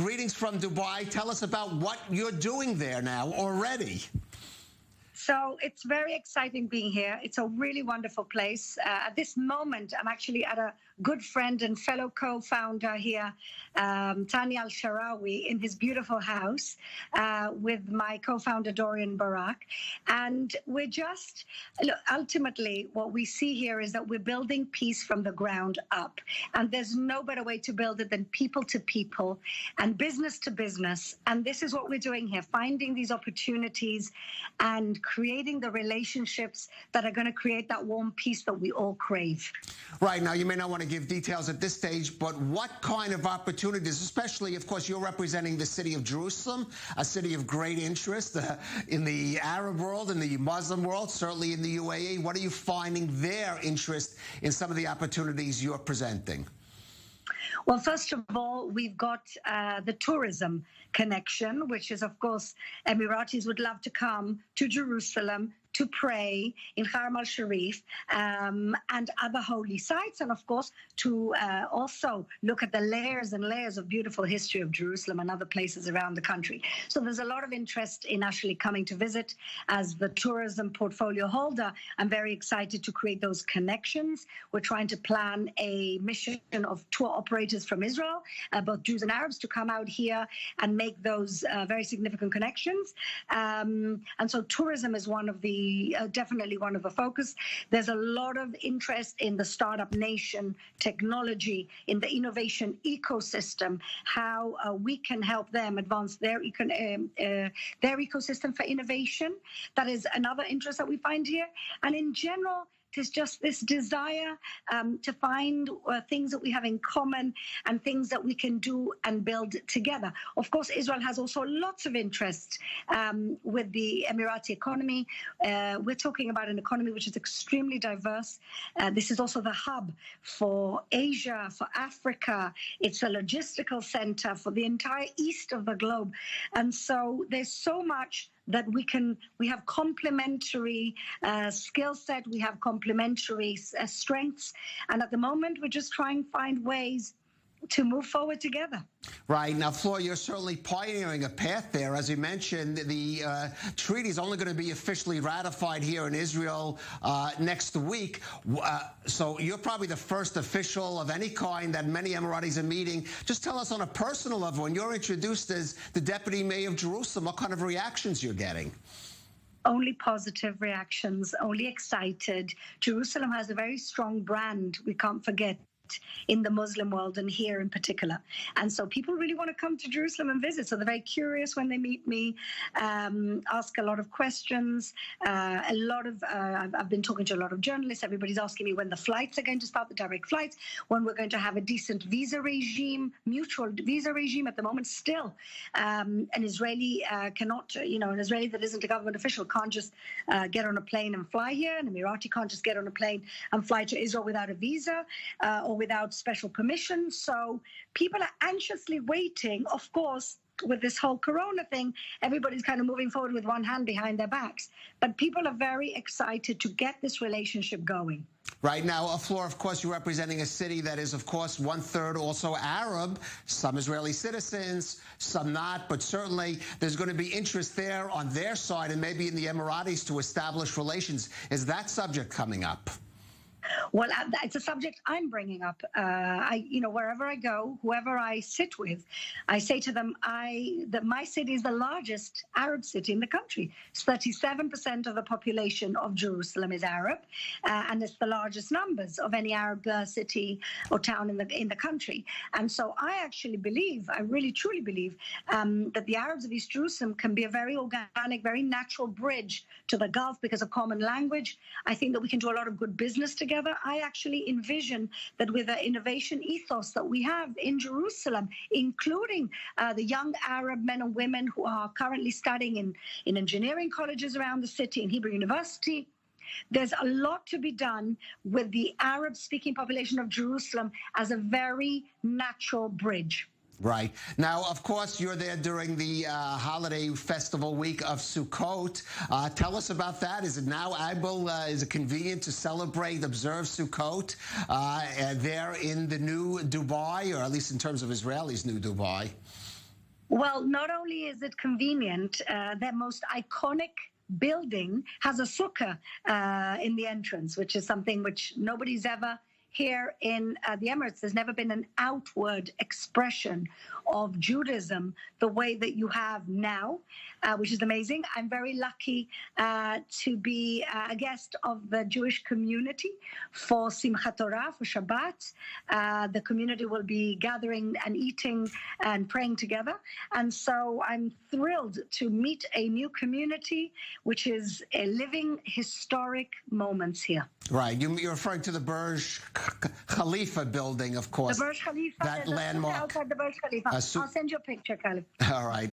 greetings from Dubai. Tell us about what you're doing there now already. So it's very exciting being here. It's a really wonderful place. At this moment, I'm actually at a good friend and fellow co-founder here, Tanya Al-Sharawi, in his beautiful house with my co-founder, Dorian Barak. And we're just, look, ultimately, what we see here is that we're building peace from the ground up. And there's no better way to build it than people to people and business to business. And this is what we're doing here, finding these opportunities and creating the relationships that are going to create that warm peace that we all crave. Right. Now, you may not want to give details at this stage, but what kind of opportunities, especially, of course, you're representing the city of Jerusalem, a city of great interest in the Arab world, in the Muslim world, certainly in the UAE. What are you finding their interest in some of the opportunities you're presenting? Well, first of all, we've got the tourism connection, which is, of course, Emiratis would love to come to Jerusalem to pray in Haram al-Sharif and other holy sites, and of course to also look at the layers and layers of beautiful history of Jerusalem and other places around the country. So there's a lot of interest in actually coming to visit. As the tourism portfolio holder, I'm very excited to create those connections. We're trying to plan a mission of tour operators from Israel, both Jews and Arabs, to come out here and make those very significant connections. And so tourism is one of the definitely one of the focus. There's a lot of interest in the startup nation, technology, in the innovation ecosystem, how we can help them advance their ecosystem for innovation. That is another interest that we find here. And in general, there's just this desire to find things that we have in common and things that we can do and build together. Of course, Israel has also lots of interest with the Emirati economy. We're talking about an economy which is extremely diverse. This is also the hub for Asia, for Africa. It's a logistical center for the entire east of the globe. And so there's so much that we have complementary skill set, we have complementary strengths, and at the moment we're just trying to find ways to move forward together. Right. Now, Flor, you're certainly pioneering a path there. As you mentioned, the treaty is only going to be officially ratified here in Israel next week. So you're probably the first official of any kind that many Emiratis are meeting. Just tell us on a personal level, when you're introduced as the Deputy Mayor of Jerusalem, what kind of reactions you're getting? Only positive reactions, only excited. Jerusalem has a very strong brand, we can't forget, in the Muslim world and here in particular. And so people really want to come to Jerusalem and visit. So they're very curious when they meet me, ask a lot of questions. I've been talking to a lot of journalists. Everybody's asking me when the flights are going to start, the direct flights, when we're going to have a decent visa regime, mutual visa regime. At the moment, still, an Israeli cannot, an Israeli that isn't a government official can't just get on a plane and fly here. An Emirati can't just get on a plane and fly to Israel without a visa or without special permission. So people are anxiously waiting. Of course, with this whole corona thing, everybody's kind of moving forward with one hand behind their backs. But people are very excited to get this relationship going. Right now, Flor, of course, you're representing a city that is, of course, 1/3 also Arab, some Israeli citizens, some not, but certainly there's going to be interest there on their side and maybe in the Emiratis to establish relations. Is that subject coming up? Well, it's a subject I'm bringing up. Wherever I go, whoever I sit with, I say to them that my city is the largest Arab city in the country. 37% of the population of Jerusalem is Arab, and it's the largest numbers of any Arab city or town in the country. And so I actually believe, I really truly believe, that the Arabs of East Jerusalem can be a very organic, very natural bridge to the Gulf because of common language. I think that we can do a lot of good business together. I actually envision that with the innovation ethos that we have in Jerusalem, including the young Arab men and women who are currently studying in engineering colleges around the city, in Hebrew University, there's a lot to be done with the Arab-speaking population of Jerusalem as a very natural bridge. Right. Now, of course, you're there during the holiday festival week of Sukkot. Tell us about that. Is it now able, is it convenient to celebrate, observe Sukkot there in the new Dubai, or at least in terms of Israelis' new Dubai? Well, not only is it convenient, their most iconic building has a sukkah in the entrance, which is something which nobody's ever here in the Emirates. There's never been an outward expression of Judaism the way that you have now, which is amazing. I'm very lucky to be a guest of the Jewish community for Simchat Torah, for Shabbat. The community will be gathering and eating and praying together. And so I'm thrilled to meet a new community, which is a living historic moments here. Right. You're referring to the Burj Khalifa building, of course. The Burj Khalifa. That landmark. Outside the Burj Khalifa. I'll send you a picture, Calev. All right.